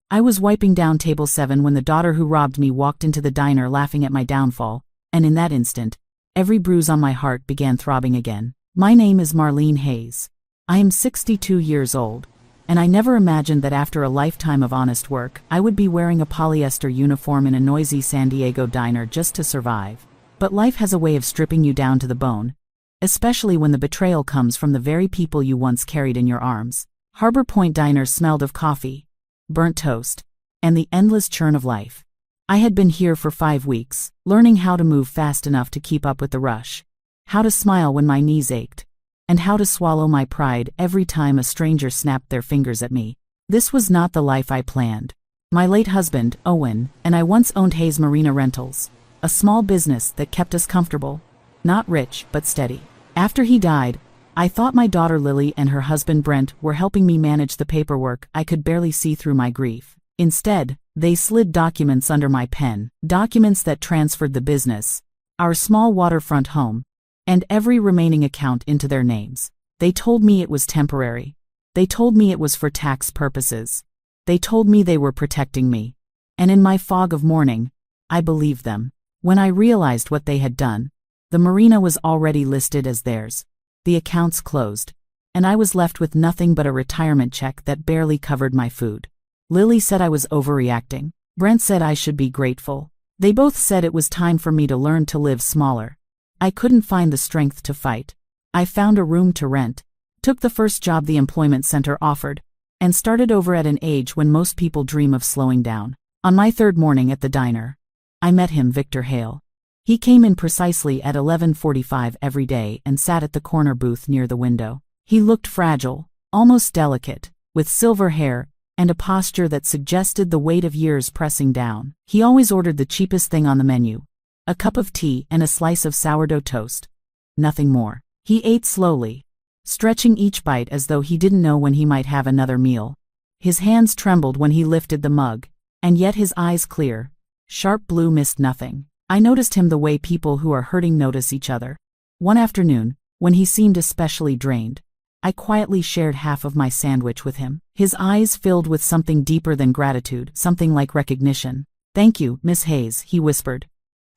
I was wiping down table 7 when the daughter who robbed me walked into the diner laughing at my downfall, and in that instant, every bruise on my heart began throbbing again. My name is Marlene Hayes. I am 62 years old, and I never imagined that after a lifetime of honest work, I would be wearing a polyester uniform in a noisy San Diego diner just to survive. But life has a way of stripping you down to the bone, especially when the betrayal comes from the very people you once carried in your arms. Harbor Point Diner smelled of coffee, burnt toast, and the endless churn of life. I had been here for 5 weeks, learning how to move fast enough to keep up with the rush, how to smile when my knees ached, and how to swallow my pride every time a stranger snapped their fingers at me. This was not the life I planned. My late husband, Owen, and I once owned Hayes Marina Rentals, a small business that kept us comfortable, not rich but steady. After he died, I thought my daughter Lily and her husband Brent were helping me manage the paperwork I could barely see through my grief. Instead, they slid documents under my pen, documents that transferred the business, our small waterfront home, and every remaining account into their names. They told me it was temporary. They told me it was for tax purposes. They told me they were protecting me. And in my fog of mourning, I believed them. When I realized what they had done, the marina was already listed as theirs. The accounts closed, and I was left with nothing but a retirement check that barely covered my food. Lily said I was overreacting. Brent said I should be grateful. They both said it was time for me to learn to live smaller. I couldn't find the strength to fight. I found a room to rent, took the first job the employment center offered, and started over at an age when most people dream of slowing down. On my 3rd morning at the diner, I met him, Victor Hale. He came in precisely at 11:45 every day and sat at the corner booth near the window. He looked fragile, almost delicate, with silver hair and a posture that suggested the weight of years pressing down. He always ordered the cheapest thing on the menu, a cup of tea and a slice of sourdough toast. Nothing more. He ate slowly, stretching each bite as though he didn't know when he might have another meal. His hands trembled when he lifted the mug, and yet his eyes clear, sharp blue missed nothing. I noticed him the way people who are hurting notice each other. One afternoon, when he seemed especially drained, I quietly shared half of my sandwich with him. His eyes filled with something deeper than gratitude, something like recognition. "Thank you, Miss Hayes," he whispered.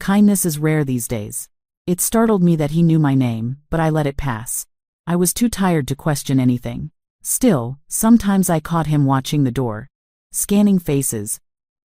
"Kindness is rare these days." It startled me that he knew my name, but I let it pass. I was too tired to question anything. Still, sometimes I caught him watching the door, scanning faces,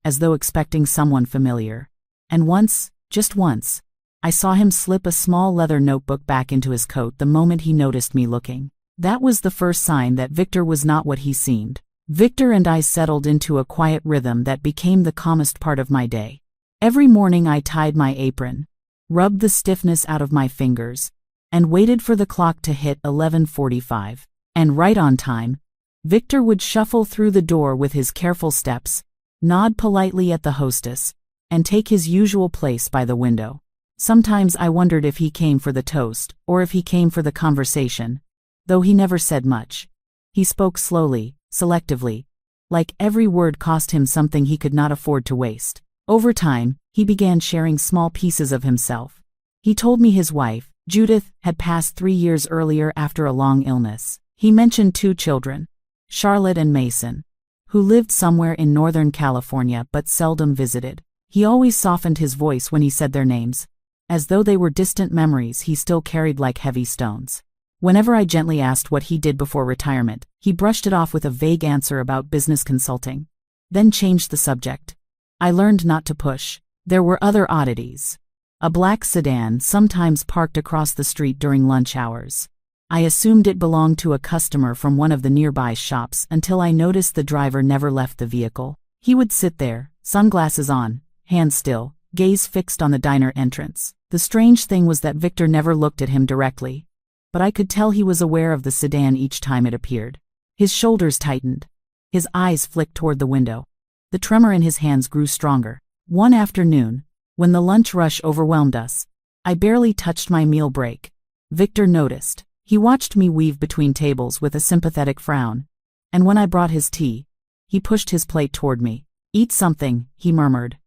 as though expecting someone familiar. And once, just once, I saw him slip a small leather notebook back into his coat the moment he noticed me looking. That was the first sign that Victor was not what he seemed. Victor and I settled into a quiet rhythm that became the calmest part of my day. Every morning I tied my apron, rubbed the stiffness out of my fingers, and waited for the clock to hit 11:45. And right on time, Victor would shuffle through the door with his careful steps, nod politely at the hostess, and take his usual place by the window. Sometimes I wondered if he came for the toast, or if he came for the conversation, though he never said much. He spoke slowly, selectively, like every word cost him something he could not afford to waste. Over time, he began sharing small pieces of himself. He told me his wife, Judith, had passed 3 years earlier after a long illness. He mentioned 2 children, Charlotte and Mason, who lived somewhere in Northern California but seldom visited. He always softened his voice when he said their names, as though they were distant memories he still carried like heavy stones. Whenever I gently asked what he did before retirement, he brushed it off with a vague answer about business consulting, then changed the subject. I learned not to push. There were other oddities. A black sedan sometimes parked across the street during lunch hours. I assumed it belonged to a customer from one of the nearby shops until I noticed the driver never left the vehicle. He would sit there, sunglasses on, hands still, gaze fixed on the diner entrance. The strange thing was that Victor never looked at him directly, but I could tell he was aware of the sedan each time it appeared. His shoulders tightened. His eyes flicked toward the window. The tremor in his hands grew stronger. One afternoon, when the lunch rush overwhelmed us, I barely touched my meal break. Victor noticed. He watched me weave between tables with a sympathetic frown, and when I brought his tea, he pushed his plate toward me. "Eat something," he murmured.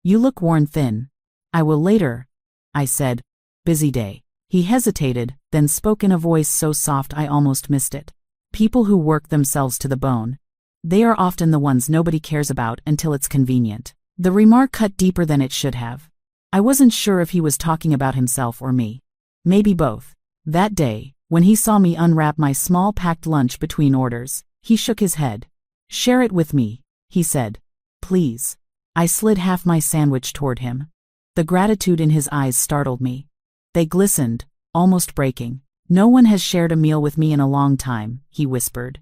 "You look worn thin." "I will later," I said. "Busy day." He hesitated, then spoke in a voice so soft I almost missed it. "People who work themselves to the bone. They are often the ones nobody cares about until it's convenient. The remark cut deeper than it should have. I wasn't sure if he was talking about himself or me. Maybe both. That day, when he saw me unwrap my small packed lunch between orders, he shook his head. "Share it with me," he said. "Please." I slid half my sandwich toward him. The gratitude in his eyes startled me. They glistened, almost breaking. "No one has shared a meal with me in a long time," he whispered.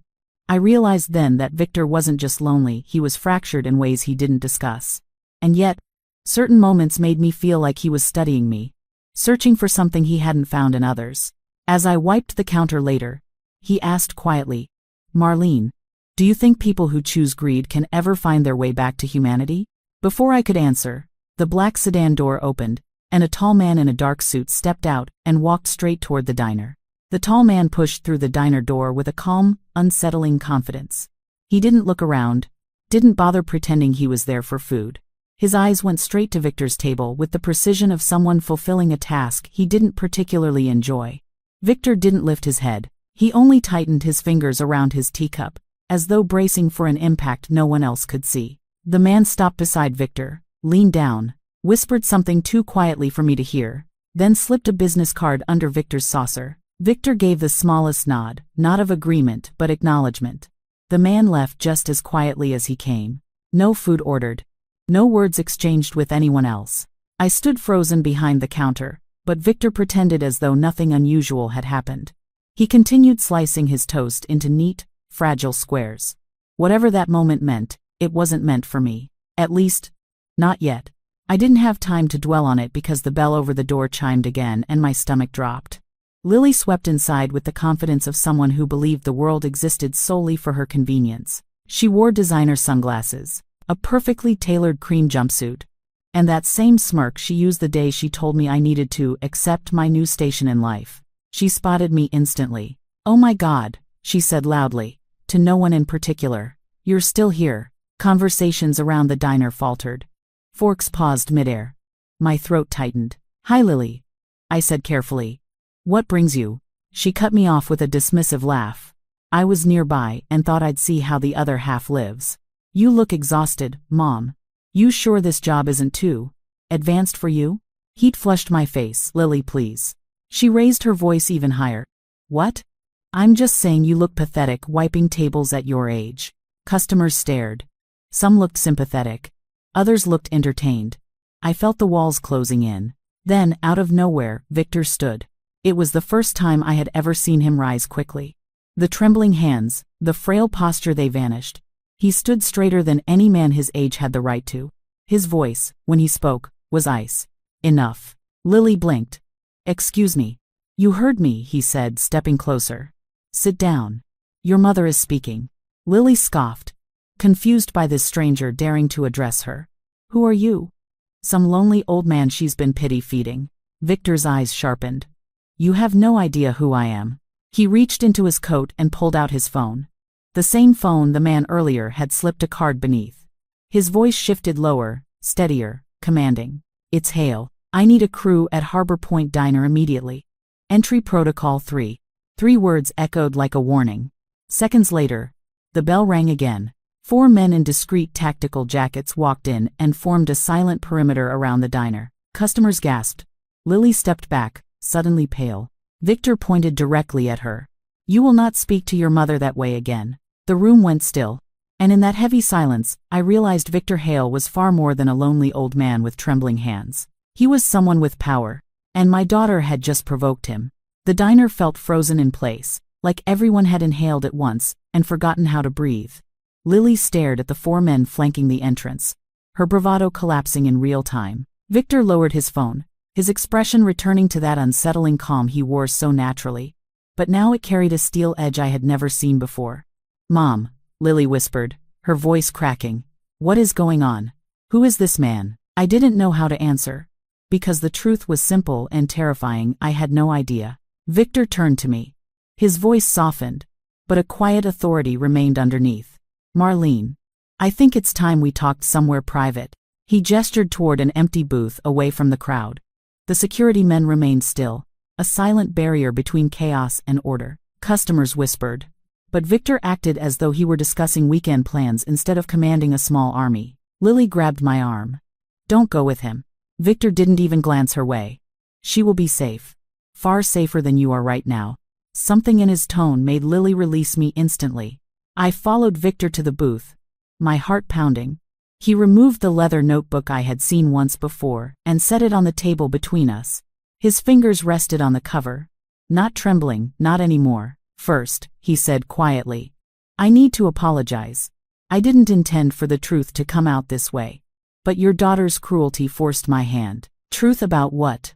I realized then that Victor wasn't just lonely, he was fractured in ways he didn't discuss. And yet, certain moments made me feel like he was studying me, searching for something he hadn't found in others. As I wiped the counter later, he asked quietly, "Marlene, do you think people who choose greed can ever find their way back to humanity?" Before I could answer, the black sedan door opened, and a tall man in a dark suit stepped out and walked straight toward the diner. The tall man pushed through the diner door with a calm, unsettling confidence. He didn't look around, didn't bother pretending he was there for food. His eyes went straight to Victor's table with the precision of someone fulfilling a task he didn't particularly enjoy. Victor didn't lift his head, he only tightened his fingers around his teacup, as though bracing for an impact no one else could see. The man stopped beside Victor, leaned down, whispered something too quietly for me to hear, then slipped a business card under Victor's saucer. Victor gave the smallest nod, not of agreement but acknowledgement. The man left just as quietly as he came. No food ordered. No words exchanged with anyone else. I stood frozen behind the counter, but Victor pretended as though nothing unusual had happened. He continued slicing his toast into neat, fragile squares. Whatever that moment meant, it wasn't meant for me. At least, not yet. I didn't have time to dwell on it because the bell over the door chimed again and my stomach dropped. Lily swept inside with the confidence of someone who believed the world existed solely for her convenience. She wore designer sunglasses, a perfectly tailored cream jumpsuit, and that same smirk she used the day she told me I needed to accept my new station in life. She spotted me instantly. "Oh my God," she said loudly, to no one in particular. "You're still here." Conversations around the diner faltered. Forks paused midair. My throat tightened. "Hi Lily," I said carefully. "What brings you?" She cut me off with a dismissive laugh. I was nearby and thought I'd see how the other half lives. "You look exhausted, Mom. You sure this job isn't too advanced for you?" Heat flushed my face. "Lily, please." She raised her voice even higher. "What?" "I'm just saying you look pathetic wiping tables at your age." Customers stared. Some looked sympathetic. Others looked entertained. I felt the walls closing in. Then, out of nowhere, Victor stood. It was the first time I had ever seen him rise quickly. The trembling hands, the frail posture, they vanished. He stood straighter than any man his age had the right to. His voice, when he spoke, was ice. "Enough." Lily blinked. "Excuse me." "You heard me," he said, stepping closer. "Sit down. Your mother is speaking." Lily scoffed, confused by this stranger daring to address her. "Who are you?" "Some lonely old man she's been pity-feeding." Victor's eyes sharpened. "You have no idea who I am." He reached into his coat and pulled out his phone. The same phone the man earlier had slipped a card beneath. His voice shifted lower, steadier, commanding. "It's Hale. I need a crew at Harbor Point Diner immediately. Entry Protocol 3. 3 words echoed like a warning. Seconds later, the bell rang again. 4 men in discreet tactical jackets walked in and formed a silent perimeter around the diner. Customers gasped. Lily stepped back, suddenly pale. Victor pointed directly at her. "You will not speak to your mother that way again." The room went still, and in that heavy silence, I realized Victor Hale was far more than a lonely old man with trembling hands. He was someone with power, and my daughter had just provoked him. The diner felt frozen in place, like everyone had inhaled at once and forgotten how to breathe. Lily stared at the 4 men flanking the entrance, her bravado collapsing in real time. Victor lowered his phone, his expression returning to that unsettling calm he wore so naturally. But now it carried a steel edge I had never seen before. "Mom," Lily whispered, her voice cracking. "What is going on? Who is this man?" I didn't know how to answer. Because the truth was simple and terrifying, I had no idea. Victor turned to me. His voice softened, but a quiet authority remained underneath. "Marlene, I think it's time we talked somewhere private." He gestured toward an empty booth away from the crowd. The security men remained still, a silent barrier between chaos and order. Customers whispered. But Victor acted as though he were discussing weekend plans instead of commanding a small army. Lily grabbed my arm. "Don't go with him." Victor didn't even glance her way. "She will be safe. Far safer than you are right now." Something in his tone made Lily release me instantly. I followed Victor to the booth, my heart pounding. He removed the leather notebook I had seen once before and set it on the table between us. His fingers rested on the cover. "Not trembling, not anymore. First," he said quietly, "I need to apologize. I didn't intend for the truth to come out this way. But your daughter's cruelty forced my hand." "Truth about what?"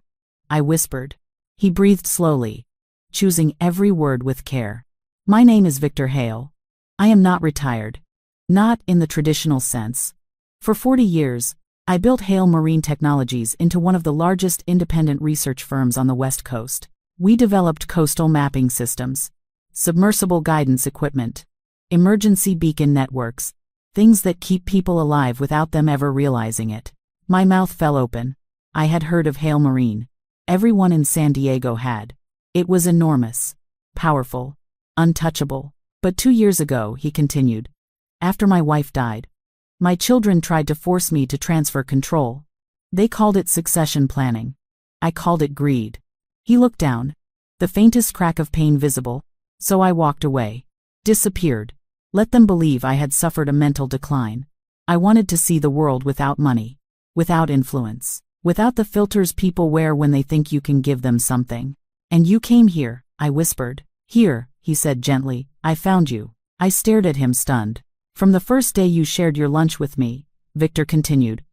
I whispered. He breathed slowly, choosing every word with care. "My name is Victor Hale. I am not retired. Not in the traditional sense. For 40 years, I built Hale Marine Technologies into one of the largest independent research firms on the West Coast. We developed coastal mapping systems, submersible guidance equipment, emergency beacon networks, things that keep people alive without them ever realizing it." My mouth fell open. I had heard of Hale Marine. Everyone in San Diego had. It was enormous, powerful, untouchable. "But 2 years ago," he continued, "after my wife died, my children tried to force me to transfer control. They called it succession planning. I called it greed." He looked down, the faintest crack of pain visible, so I walked away. Disappeared. Let them believe I had suffered a mental decline. I wanted to see the world without money, without influence, without the filters people wear when they think you can give them something. "And you came here," I whispered. "Here," he said gently, "I found you." I stared at him stunned. "From the first day you shared your lunch with me," Victor continued,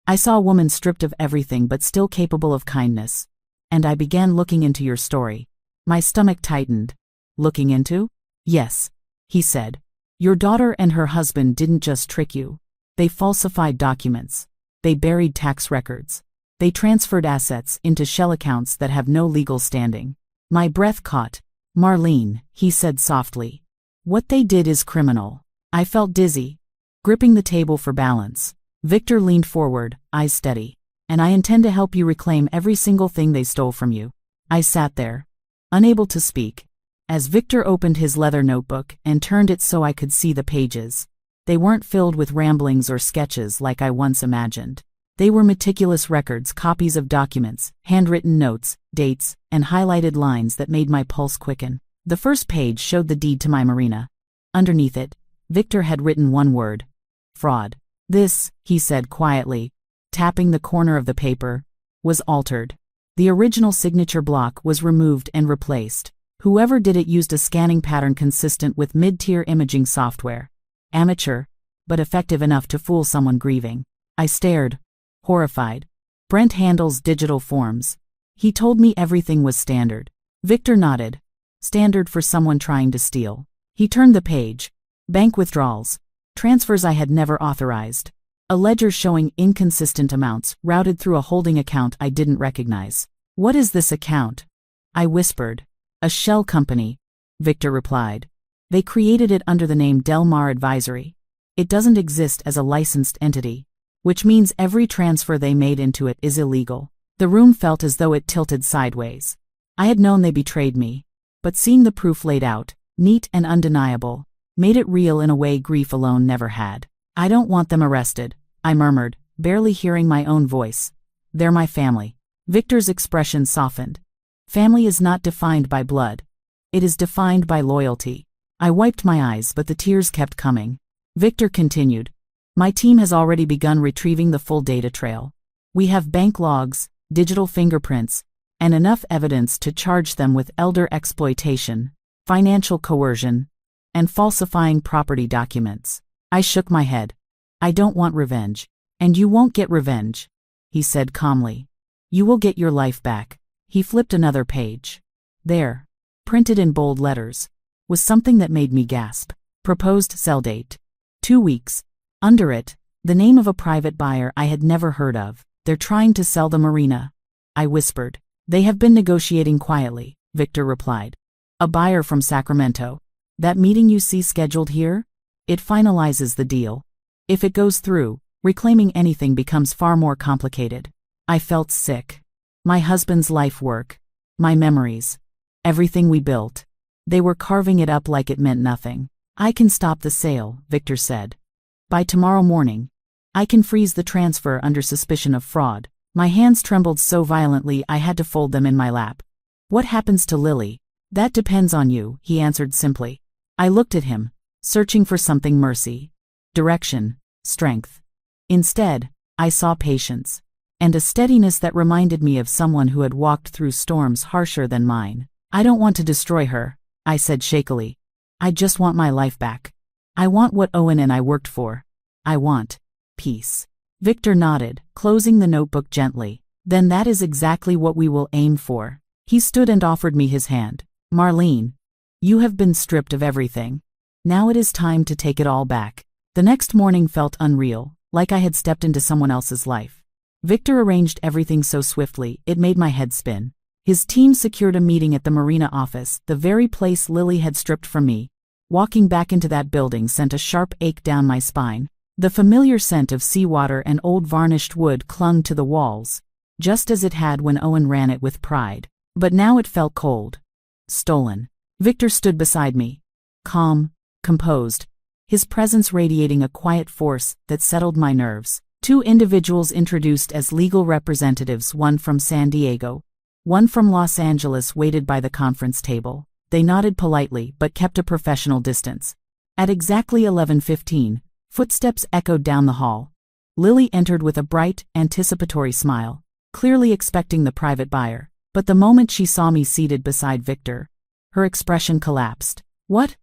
"I saw a woman stripped of everything but still capable of kindness. And I began looking into your story." My stomach tightened. "Looking into?" "Yes," he said. "Your daughter and her husband didn't just trick you. They falsified documents. They buried tax records. They transferred assets into shell accounts that have no legal standing." My breath caught. "Marlene," he said softly, "what they did is criminal." I felt dizzy, gripping the table for balance. Victor leaned forward, eyes steady. "And I intend to help you reclaim every single thing they stole from you." I sat there, unable to speak, as Victor opened his leather notebook and turned it so I could see the pages. They weren't filled with ramblings or sketches like I once imagined. They were meticulous records, copies of documents, handwritten notes, dates, and highlighted lines that made my pulse quicken. The first page showed the deed to my marina. Underneath it, Victor had written one word: fraud. "This," he said quietly, tapping the corner of the paper, "was altered. The original signature block was removed and replaced. Whoever did it used a scanning pattern consistent with mid-tier imaging software. Amateur, but effective enough to fool someone grieving." I stared, horrified. "Brent handles digital forms. He told me everything was standard." Victor nodded. "Standard for someone trying to steal." He turned the page. Bank withdrawals. Transfers I had never authorized. A ledger showing inconsistent amounts routed through a holding account I didn't recognize. "What is this account?" I whispered. "A shell company," Victor replied. "They created it under the name Del Mar Advisory. It doesn't exist as a licensed entity, which means every transfer they made into it is illegal." The room felt as though it tilted sideways. I had known they betrayed me, but seeing the proof laid out, neat and undeniable, made it real in a way grief alone never had. "I don't want them arrested," I murmured, barely hearing my own voice. "They're my family." Victor's expression softened. "Family is not defined by blood. It is defined by loyalty." I wiped my eyes, but the tears kept coming. Victor continued. "My team has already begun retrieving the full data trail. We have bank logs, digital fingerprints, and enough evidence to charge them with elder exploitation, financial coercion, and falsifying property documents." I shook my head. "I don't want revenge." "And you won't get revenge," he said calmly. "You will get your life back." He flipped another page. There, printed in bold letters, was something that made me gasp. Proposed sell date: 2 weeks. Under it, the name of a private buyer I had never heard of. "They're trying to sell the marina," I whispered. "They have been negotiating quietly," Victor replied. "A buyer from Sacramento. That meeting you see scheduled here? It finalizes the deal. If it goes through, reclaiming anything becomes far more complicated." I felt sick. My husband's life work, my memories, everything we built. They were carving it up like it meant nothing. I can stop the sale, Victor said. By tomorrow morning. I can freeze the transfer under suspicion of fraud. My hands trembled so violently I had to fold them in my lap. What happens to Lily? That depends on you, he answered simply. I looked at him, searching for something: mercy, direction, strength. Instead, I saw patience, and a steadiness that reminded me of someone who had walked through storms harsher than mine. I don't want to destroy her, I said shakily. I just want my life back. I want what Owen and I worked for. I want peace. Victor nodded, closing the notebook gently. Then that is exactly what we will aim for. He stood and offered me his hand. Marlene, you have been stripped of everything. Now it is time to take it all back. The next morning felt unreal, like I had stepped into someone else's life. Victor arranged everything so swiftly, it made my head spin. His team secured a meeting at the marina office, the very place Lily had stripped from me. Walking back into that building sent a sharp ache down my spine. The familiar scent of seawater and old varnished wood clung to the walls, just as it had when Owen ran it with pride. But now it felt cold. Stolen. Victor stood beside me. Calm, composed, his presence radiating a quiet force that settled my nerves. Two individuals introduced as legal representatives, one from San Diego, one from Los Angeles, waited by the conference table. They nodded politely but kept a professional distance. At exactly 11:15, footsteps echoed down the hall. Lily entered with a bright, anticipatory smile, clearly expecting the private buyer. But the moment she saw me seated beside Victor, her expression collapsed. What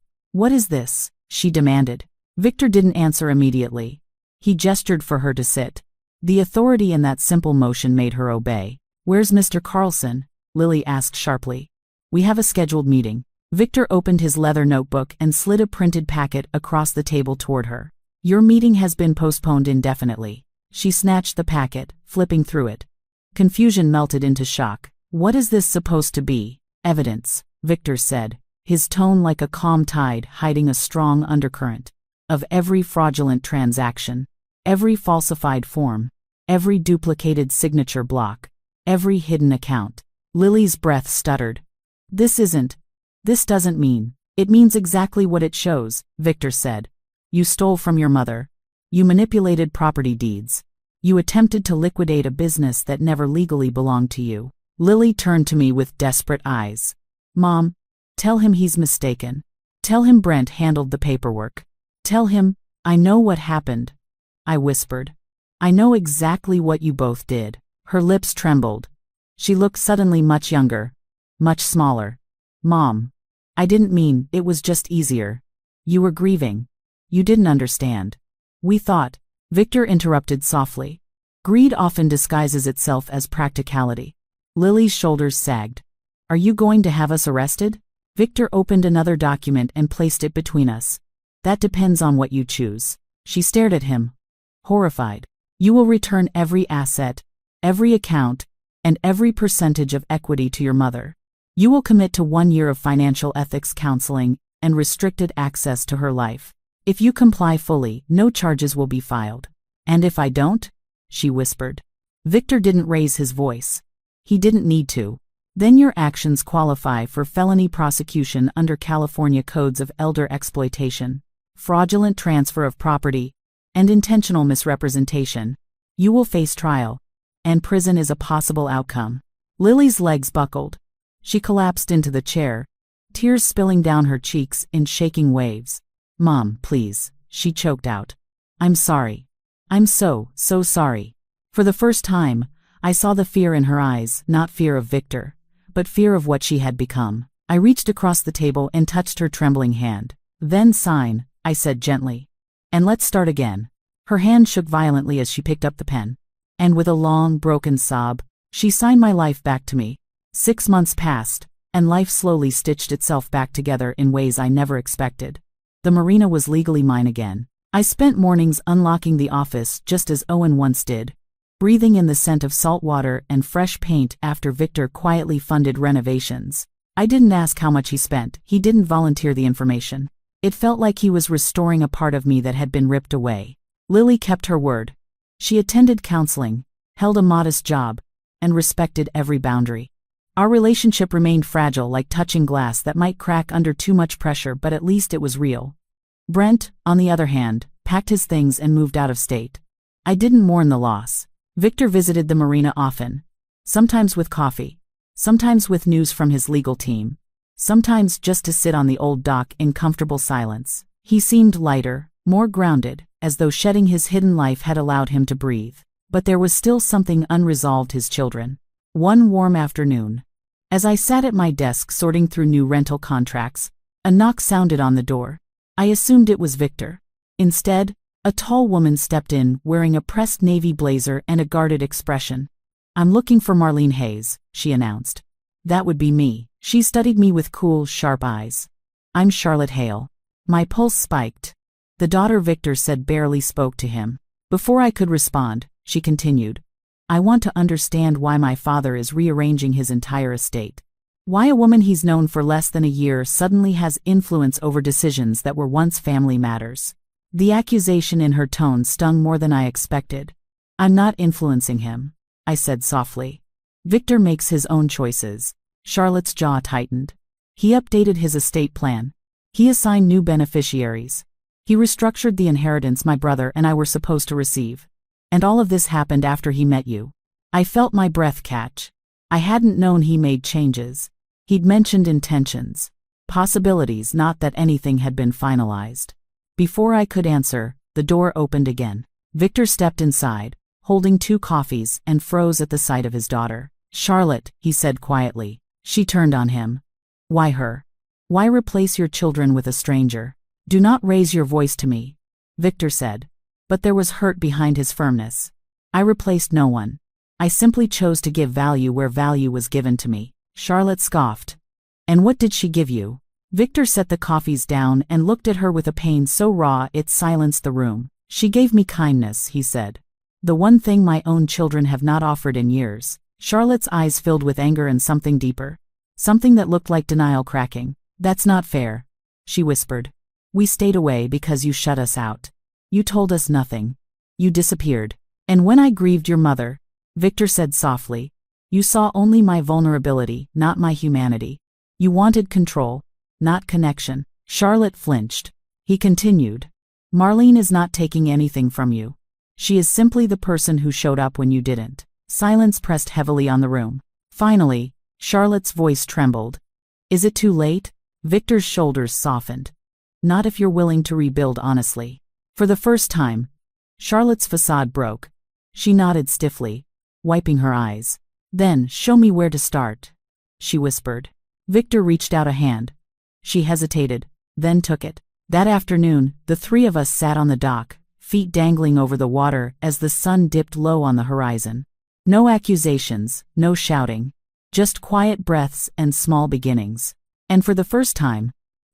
is this?" she demanded. Victor didn't answer immediately. He gestured for her to sit. The authority in that simple motion made her obey. "Where's Mr. Carlson?" Lily asked sharply. "We have a scheduled meeting." Victor opened his leather notebook and slid a printed packet across the table toward her. "Your meeting has been postponed indefinitely." She snatched the packet, flipping through it. Confusion melted into shock. "What is this supposed to be?" "Evidence," Victor said, his tone like a calm tide hiding a strong undercurrent. "Of every fraudulent transaction, every falsified form, every duplicated signature block, every hidden account." Lily's breath stuttered. This doesn't mean." "It means exactly what it shows," Victor said. "You stole from your mother. You manipulated property deeds. You attempted to liquidate a business that never legally belonged to you." Lily turned to me with desperate eyes. "Mom, tell him he's mistaken. Tell him Brent handled the paperwork. Tell him, I know what happened," I whispered. "I know exactly what you both did." Her lips trembled. She looked suddenly much younger, much smaller. "Mom, I didn't mean, it was just easier. You were grieving. You didn't understand. We thought," Victor interrupted softly. "Greed often disguises itself as practicality." Lily's shoulders sagged. "Are you going to have us arrested?" Victor opened another document and placed it between us. "That depends on what you choose." She stared at him, horrified. "You will return every asset, every account, and every percentage of equity to your mother. You will commit to 1 year of financial ethics counseling and restricted access to her life. If you comply fully, no charges will be filed." "And if I don't?" she whispered. Victor didn't raise his voice. He didn't need to. "Then your actions qualify for felony prosecution under California codes of elder exploitation, fraudulent transfer of property, and intentional misrepresentation. You will face trial, and prison is a possible outcome." Lily's legs buckled. She collapsed into the chair, tears spilling down her cheeks in shaking waves. "Mom, please," she choked out. "I'm sorry. I'm so sorry." For the first time, I saw the fear in her eyes, not fear of Victor, but fear of what she had become. I reached across the table and touched her trembling hand. "Then sign," I said gently. "And let's start again." Her hand shook violently as she picked up the pen. And with a long, broken sob, she signed my life back to me. 6 months passed, and life slowly stitched itself back together in ways I never expected. The marina was legally mine again. I spent mornings unlocking the office just as Owen once did, breathing in the scent of salt water and fresh paint after Victor quietly funded renovations. I didn't ask how much he spent, he didn't volunteer the information. It felt like he was restoring a part of me that had been ripped away. Lily kept her word. She attended counseling, held a modest job, and respected every boundary. Our relationship remained fragile, like touching glass that might crack under too much pressure, but at least it was real. Brent, on the other hand, packed his things and moved out of state. I didn't mourn the loss. Victor visited the marina often. Sometimes with coffee. Sometimes with news from his legal team. Sometimes just to sit on the old dock in comfortable silence. He seemed lighter, more grounded, as though shedding his hidden life had allowed him to breathe. But there was still something unresolved: his children. One warm afternoon, as I sat at my desk sorting through new rental contracts, a knock sounded on the door. I assumed it was Victor. Instead, a tall woman stepped in, wearing a pressed navy blazer and a guarded expression. "I'm looking for Marlene Hayes," she announced. "That would be me." She studied me with cool, sharp eyes. "I'm Charlotte Hale." My pulse spiked. The daughter Victor said barely spoke to him. Before I could respond, she continued, "I want to understand why my father is rearranging his entire estate. Why a woman he's known for less than a year suddenly has influence over decisions that were once family matters." The accusation in her tone stung more than I expected. "I'm not influencing him," I said softly. "Victor makes his own choices." Charlotte's jaw tightened. "He updated his estate plan. He assigned new beneficiaries. He restructured the inheritance my brother and I were supposed to receive. And all of this happened after he met you." I felt my breath catch. I hadn't known he made changes. He'd mentioned intentions. Possibilities, not that anything had been finalized. Before I could answer, the door opened again. Victor stepped inside, holding 2 coffees, and froze at the sight of his daughter. "Charlotte," he said quietly. She turned on him. "Why her? Why replace your children with a stranger? Do not raise your voice to me," Victor said. But there was hurt behind his firmness. "I replaced no one. I simply chose to give value where value was given to me." Charlotte scoffed. "And what did she give you?" Victor set the coffees down and looked at her with a pain so raw it silenced the room. "She gave me kindness," he said. "The one thing my own children have not offered in years." Charlotte's eyes filled with anger and something deeper. Something that looked like denial cracking. "That's not fair," she whispered. "We stayed away because you shut us out. You told us nothing. You disappeared. And when I grieved your mother," Victor said softly, "you saw only my vulnerability, not my humanity. You wanted control, not connection." Charlotte flinched. He continued, "Marlene is not taking anything from you. She is simply the person who showed up when you didn't." Silence pressed heavily on the room. Finally, Charlotte's voice trembled. "Is it too late?" Victor's shoulders softened. "Not if you're willing to rebuild honestly." For the first time, Charlotte's facade broke. She nodded stiffly, wiping her eyes. "Then, show me where to start," she whispered. Victor reached out a hand. She hesitated, then took it. That afternoon, the 3 of us sat on the dock, feet dangling over the water as the sun dipped low on the horizon. No accusations, no shouting. Just quiet breaths and small beginnings. And for the first time,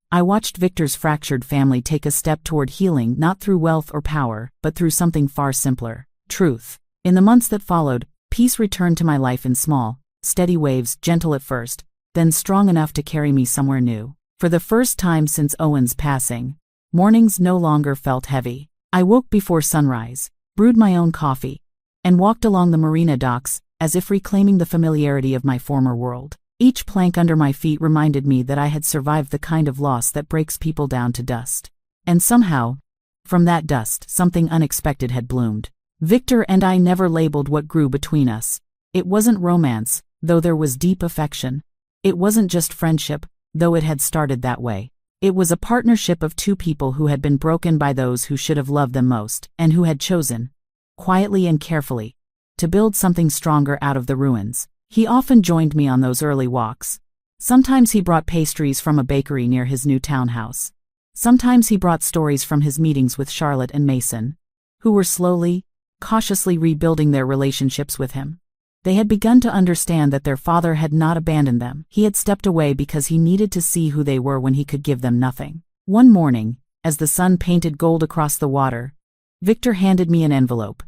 I watched Victor's fractured family take a step toward healing, not through wealth or power, but through something far simpler: truth. In the months that followed, peace returned to my life in small, steady waves, gentle at first, then strong enough to carry me somewhere new. For the first time since Owen's passing, mornings no longer felt heavy. I woke before sunrise, brewed my own coffee, and walked along the marina docks, as if reclaiming the familiarity of my former world. Each plank under my feet reminded me that I had survived the kind of loss that breaks people down to dust. And somehow, from that dust, something unexpected had bloomed. Victor and I never labeled what grew between us. It wasn't romance, though there was deep affection. It wasn't just friendship, though it had started that way. It was a partnership of 2 people who had been broken by those who should have loved them most, and who had chosen, quietly and carefully, to build something stronger out of the ruins. He often joined me on those early walks. Sometimes he brought pastries from a bakery near his new townhouse. Sometimes he brought stories from his meetings with Charlotte and Mason, who were slowly, cautiously rebuilding their relationships with him. They had begun to understand that their father had not abandoned them. He had stepped away because he needed to see who they were when he could give them nothing. One morning, as the sun painted gold across the water, Victor handed me an envelope.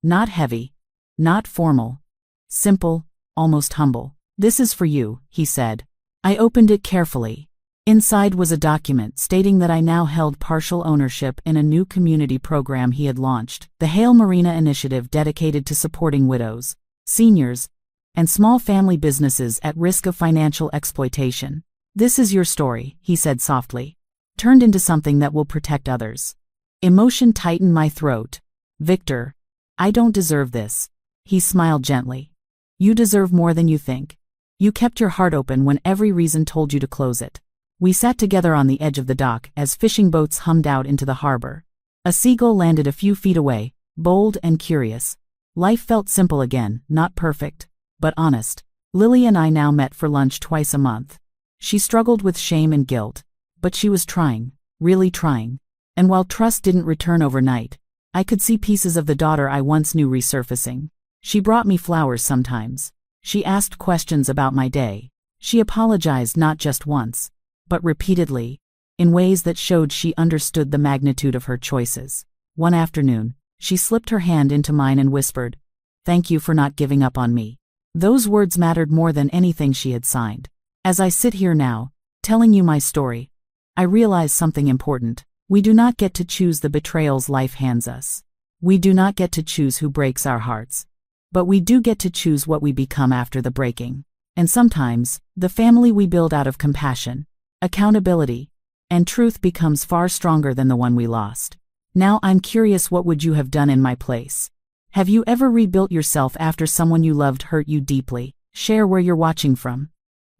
Not heavy, not formal, simple, almost humble. "This is for you," he said. I opened it carefully. Inside was a document stating that I now held partial ownership in a new community program he had launched, the Hale Marina Initiative, dedicated to supporting widows, seniors, and small family businesses at risk of financial exploitation. This is your story, he said softly, turned into something that will protect others. Emotion tightened my throat. Victor, I don't deserve this. He smiled gently. You deserve more than you think. You kept your heart open when every reason told you to close it. We sat together on the edge of the dock as fishing boats hummed out into the harbor. A seagull landed a few feet away, bold and curious. Life felt simple again, not perfect, but honest. Lily and I now met for lunch twice a month. She struggled with shame and guilt, but she was trying, really trying. And while trust didn't return overnight, I could see pieces of the daughter I once knew resurfacing. She brought me flowers sometimes. She asked questions about my day. She apologized not just once, but repeatedly, in ways that showed she understood the magnitude of her choices. One afternoon, she slipped her hand into mine and whispered, "Thank you for not giving up on me." Those words mattered more than anything she had signed. As I sit here now, telling you my story, I realize something important. We do not get to choose the betrayals life hands us. We do not get to choose who breaks our hearts. But we do get to choose what we become after the breaking. And sometimes, the family we build out of compassion, accountability, and truth becomes far stronger than the one we lost. Now I'm curious, what would you have done in my place? Have you ever rebuilt yourself after someone you loved hurt you deeply? Share where you're watching from.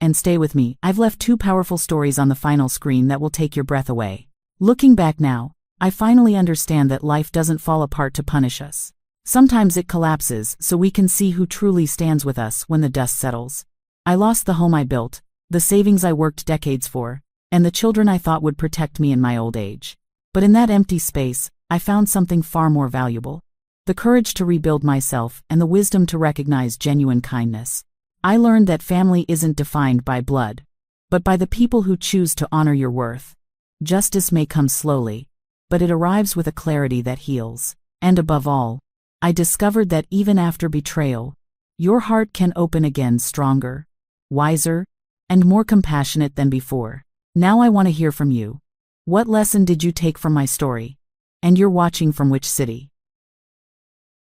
And stay with me, I've left 2 powerful stories on the final screen that will take your breath away. Looking back now, I finally understand that life doesn't fall apart to punish us. Sometimes it collapses so we can see who truly stands with us when the dust settles. I lost the home I built, the savings I worked decades for, and the children I thought would protect me in my old age. But in that empty space, I found something far more valuable. The courage to rebuild myself and the wisdom to recognize genuine kindness. I learned that family isn't defined by blood, but by the people who choose to honor your worth. Justice may come slowly, but it arrives with a clarity that heals. And above all, I discovered that even after betrayal, your heart can open again stronger, wiser, and more compassionate than before. Now I want to hear from you. What lesson did you take from my story? And you're watching from which city?